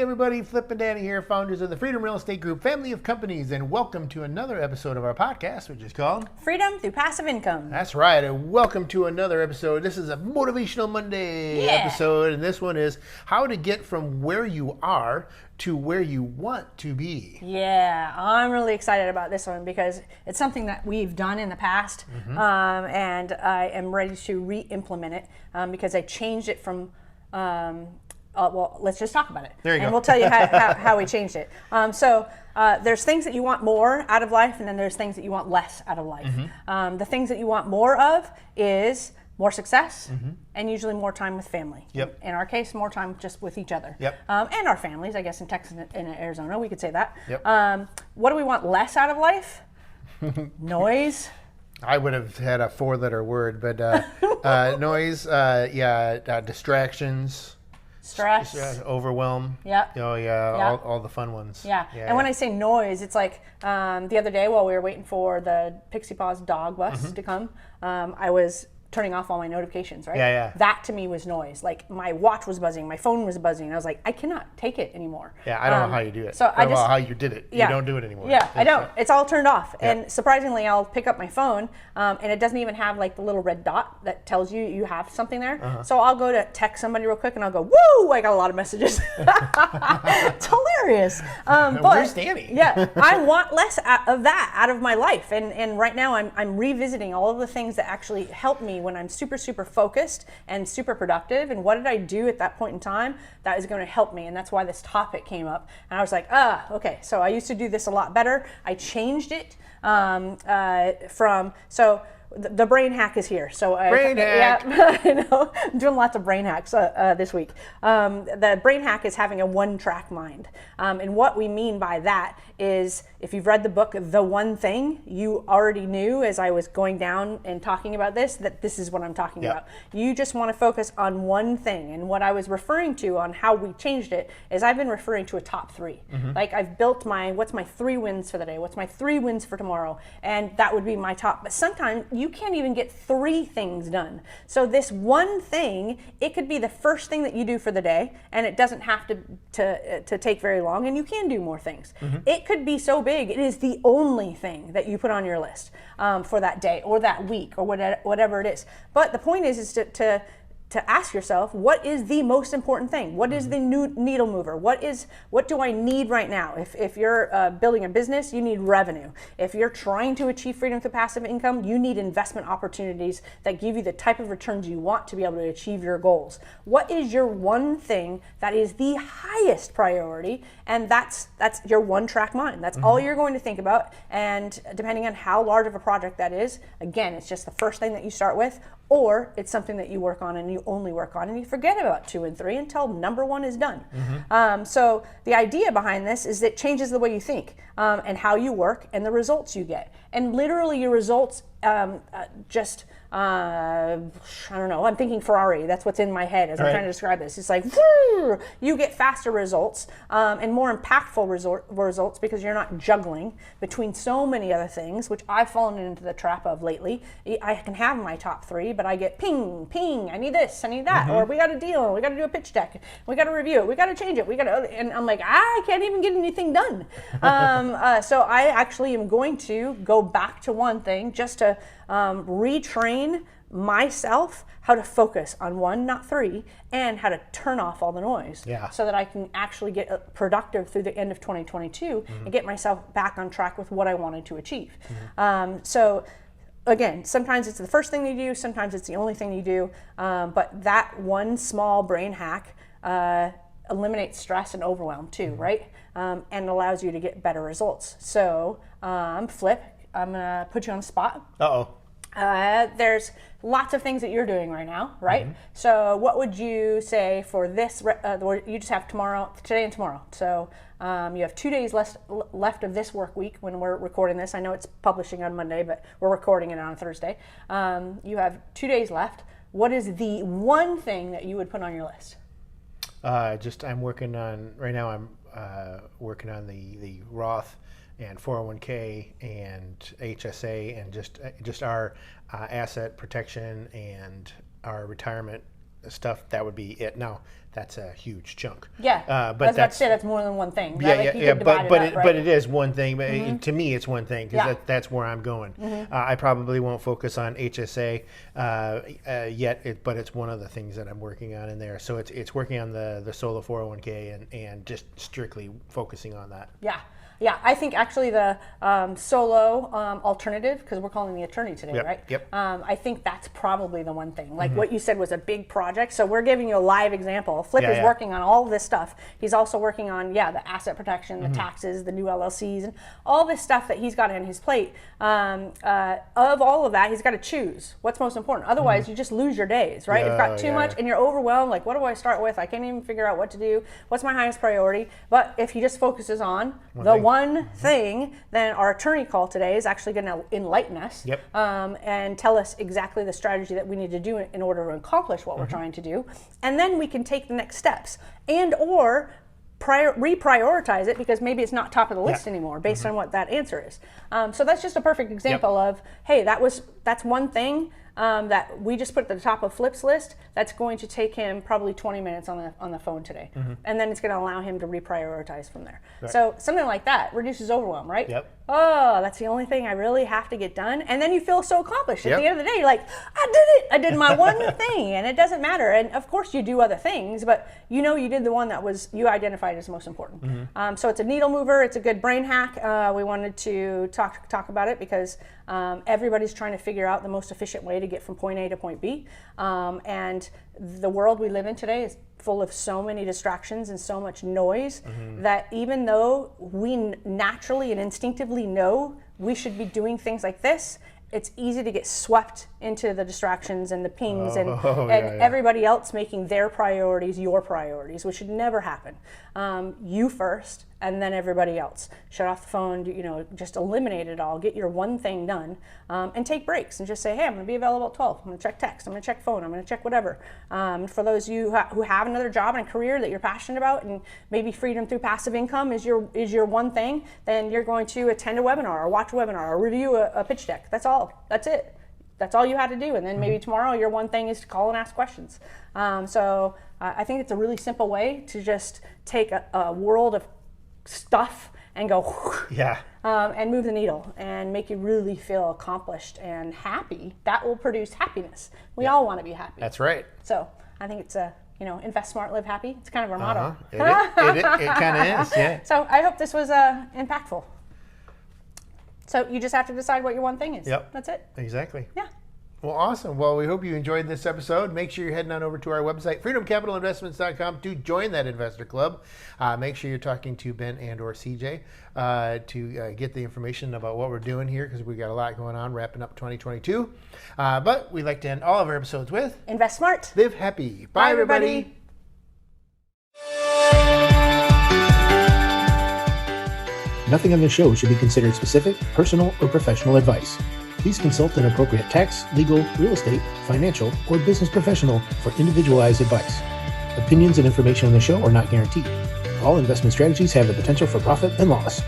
everybody, Flip and Danny here, founders of the Freedom Real Estate Group family of companies, and welcome to another episode of our podcast, which is called Freedom Through Passive Income. That's right, and welcome to another episode. This is a Motivational Monday episode, and this one is how to get from where you are to where you want to be. Yeah, I'm really excited about this one because it's something that we've done in the past, and I am ready to re-implement it because I changed it from well, let's just talk about it. There you and go. we'll tell you how we changed it. So there's things that you want more out of life, and then there's things that you want less out of life. The things that you want more of is more success and usually more time with family. Yep. In our case, more time just with each other. Yep. And our families, I guess in Texas and Arizona, we could say that. Yep. What do we want less out of life? Noise. I would have had a four-letter word, but noise, distractions. Stress. Overwhelm. Yep. Oh yeah, Yep. all the fun ones. Yeah. And when I say noise, it's like the other day while we were waiting for the Pixie Paws dog bus to come, I was turning off all my notifications, right? Yeah. That to me was noise. Like my watch was buzzing, my phone was buzzing. I was like, I cannot take it anymore. Yeah, I don't know how you do it. So I don't know how you did it. Yeah. You don't do it anymore. Yeah, I don't. It's all turned off. Yeah. And surprisingly, I'll pick up my phone and it doesn't even have like the little red dot that tells you you have something there. So I'll go to text somebody real quick and I'll go, woo, I got a lot of messages. It's hilarious. But Where's Danny? Yeah, I want less of that out of my life. And right now I'm revisiting all of the things that actually help me when I'm super focused and super productive. And what did I do at that point in time that is going to help me? And that's why this topic came up. And I was like, okay, so I used to do this a lot better. I changed it the brain hack is here. So Brain hack. Yeah, I know. I'm doing lots of brain hacks this week. The brain hack is having a one-track mind. And what we mean by that is, if you've read the book, The One Thing, you already knew as I was going down and talking about this, that this is what I'm talking about. You just want to focus on one thing. And what I was referring to on how we changed it is I've been referring to a top three. Like I've built what's my 3 wins for the day? What's my 3 wins for tomorrow? And that would be my top. But sometimes you can't even get 3 things done. So this one thing, it could be the first thing that you do for the day, and it doesn't have to take very long, and you can do more things. It could be so big, it is the only thing that you put on your list for that day or that week or whatever it is. But the point is to ask yourself, what is the most important thing? What is the new needle mover? What do I need right now? If you're building a business, you need revenue. If you're trying to achieve freedom through passive income, you need investment opportunities that give you the type of returns you want to be able to achieve your goals. What is your one thing that is the highest priority? And that's your one-track mind. That's all you're going to think about. And depending on how large of a project that is, again, it's just the first thing that you start with, or it's something that you work on and you only work on and you forget about 2 and 3 until number 1 is done. So the idea behind this is it changes the way you think and how you work and the results you get. And literally your results I don't know, I'm thinking Ferrari. That's what's in my head as I'm trying to describe this. It's like, you get faster results and more impactful results because you're not juggling between so many other things, which I've fallen into the trap of lately. I can have my top 3, but I get ping, I need this, I need that, or we got a deal, we got to do a pitch deck, we got to review it, we got to change it, and I'm like, I can't even get anything done. So I actually am going to go back to one thing just to retrain myself how to focus on 1, not 3, and how to turn off all the noise so that I can actually get productive through the end of 2022 and get myself back on track with what I wanted to achieve. So again, sometimes it's the first thing you do, sometimes it's the only thing you do, but that one small brain hack eliminates stress and overwhelm too, right? And allows you to get better results. So Flip, I'm gonna put you on the spot. There's lots of things that you're doing right now, right? So what would you say for this, you just have today and tomorrow. So you have 2 days left of this work week when we're recording this. I know it's publishing on Monday, but we're recording it on Thursday. You have 2 days left. What is the one thing that you would put on your list? I'm working on, right now I'm working on the Roth and 401k and HSA and just our asset protection and our retirement stuff, that would be it. Now, that's a huge chunk. Yeah, but that's more than one thing. Yeah, Like, yeah. But it is one thing. Mm-hmm. To me, it's one thing because that's where I'm going. I probably won't focus on HSA yet, but it's one of the things that I'm working on in there. So it's working on the solo 401k and just strictly focusing on that. Yeah, I think actually the solo alternative, because we're calling the attorney today, right? Yep. I think that's probably the one thing. Like what you said was a big project. So we're giving you a live example. Flip is working on all this stuff. He's also working on, the asset protection, the taxes, the new LLCs, and all this stuff that he's got on his plate. Of all of that, he's got to choose what's most important. Otherwise, you just lose your days, right? You've got too much and you're overwhelmed. Like, what do I start with? I can't even figure out what to do. What's my highest priority? But if he just focuses on one thing, then our attorney call today is actually going to enlighten us and tell us exactly the strategy that we need to do in order to accomplish what we're trying to do. And then we can take the next steps and or reprioritize it because maybe it's not top of the list anymore based on what that answer is. So that's just a perfect example of, hey, that's one thing that we just put at the top of Flip's list that's going to take him probably 20 minutes on the phone today. And then it's going to allow him to reprioritize from there. Right. So something like that reduces overwhelm, right? Oh, that's the only thing I really have to get done. And then you feel so accomplished. At the end of the day, you're like, I did it. I did my one thing, and it doesn't matter. And of course you do other things, but you did the one that you identified as most important. So it's a needle mover. It's a good brain hack. We wanted to talk about it because everybody's trying to figure out the most efficient way to get from point A to point B. And the world we live in today is full of so many distractions and so much noise that even though we naturally and instinctively know we should be doing things like this, it's easy to get swept into the distractions and the pings and everybody else making their priorities your priorities, which should never happen. You first, and then everybody else. Shut off the phone, just eliminate it all, get your one thing done, and take breaks and just say, hey, I'm gonna be available at 12. I'm gonna check text, I'm gonna check phone, I'm gonna check whatever. For those of you who have another job and a career that you're passionate about and maybe freedom through passive income is your one thing, then you're going to attend a webinar or watch a webinar or review a pitch deck. That's all, that's it. That's all you had to do. And then maybe tomorrow your one thing is to call and ask questions. So I think it's a really simple way to just take a world of stuff and go and move the needle and make you really feel accomplished and happy. That will produce happiness. We all want to be happy. That's right. So I think it's invest smart, live happy. It's kind of our motto. It kind of is, yeah. So I hope this was impactful. So you just have to decide what your one thing is. Yep. That's it. Exactly. Yeah. Well, awesome. Well, we hope you enjoyed this episode. Make sure you're heading on over to our website, freedomcapitalinvestments.com, to join that investor club. Make sure you're talking to Ben and or CJ to get the information about what we're doing here because we got a lot going on wrapping up 2022. But we like to end all of our episodes with invest smart. Live happy. Bye everybody. Nothing on this show should be considered specific, personal, or professional advice. Please consult an appropriate tax, legal, real estate, financial, or business professional for individualized advice. Opinions and information on the show are not guaranteed. All investment strategies have the potential for profit and loss.